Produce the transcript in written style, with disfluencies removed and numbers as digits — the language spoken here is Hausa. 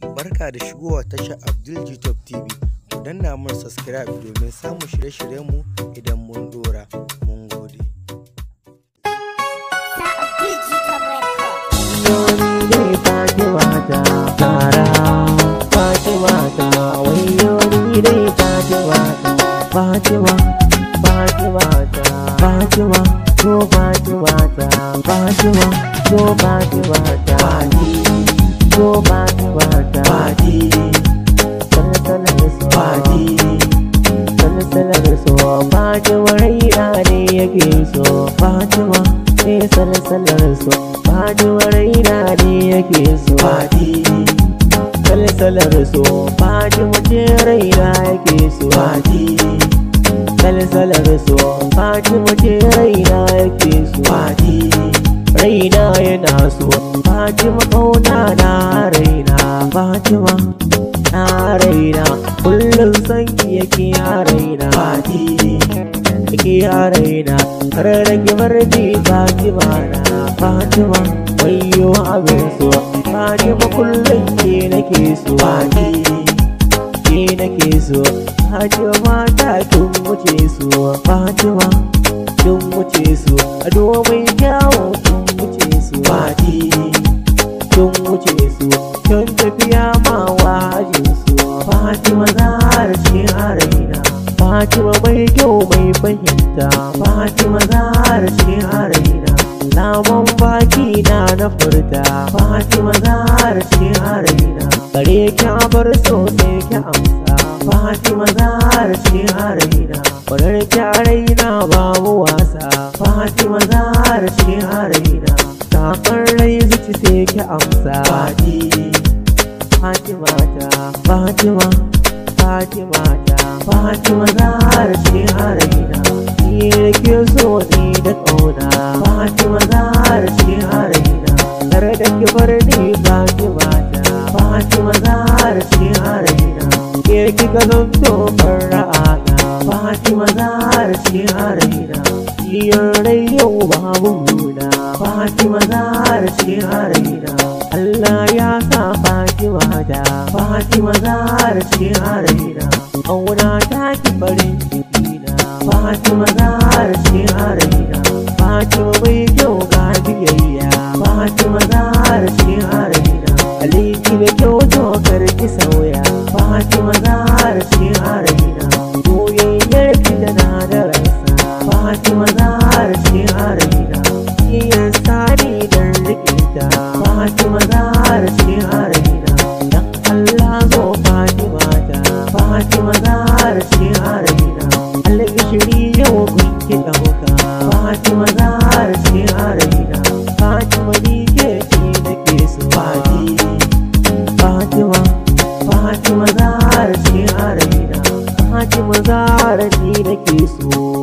Barka da shigowa tashar Abdul Jitob TV. Ku danna mun subscribe domin samun shirye-shiryenmu idan mun dora. Mun gode. Fatima raina ne yake so, Fatima ne salsalar so, Fatima raina ne yake so, salsalar so, Fatima ce raina yake so, salsalar so, Fatima ce raina yake so, raina yana so, Fatima kauna na raina, Fatima na raina, kullum sanki yake a raina, yake a raina, rarrage marji Fatima na, Fatima wayo abin so, Fatima kullum ke nake so, ke nake so, Fatima mata kin wuce so, Fatima kin wuce so, ado mai kyawun kin wuce so, kin wuce so, kin tafiya ma wajin so, Fatima zahar ce a raina, Fatima mai kyau mai fahimta, Fatima zahar ce a raina, naman baki na furta, Fatima zahar ce a raina, kare ki bar sosai ki amsa, Fatima zahar ce a raina, kwarar ki a raina babu wasa, Fatima zahar ce a raina, sakon rai zuci sai ki amsa, Fatima ta, Fatima, Fatima ta, Fatima zahar ce a raina, ni da ke so ni da ƙauna, Fatima zahar ce a raina, kar da ki bar ni Fatima ta, Fatima zahar ce a raina, ke kika zanto fara'ana, Fatima zahar ce a raina, iyar rai yau babu nuna, Fatima zahar ce a raina, Allah ya sa Fatima da, Fatima zahar ce a raina, ƙauna ta ki farin ciki na, Fatima zahar ce a raina, Fatima mai kyau ga biyayya, Fatima zahar ce a raina, aliki da kyau dokar ki sauya, Fatima zahar ce a raina, soyayyar ki tana da rasa, Fatima zahar ce a raina, iyan sani dan rikinta, Fatima zahar ce a raina, dan Allah zo Fatima ta, Fatima zahar ce a raina, alƙashiri yau kun ki ɗauka, Fatima zahar ce a raina, Fatima ni ke ce nake so, Fatima, Fatima zahar ce a raina, Fatima zahar ni nake so.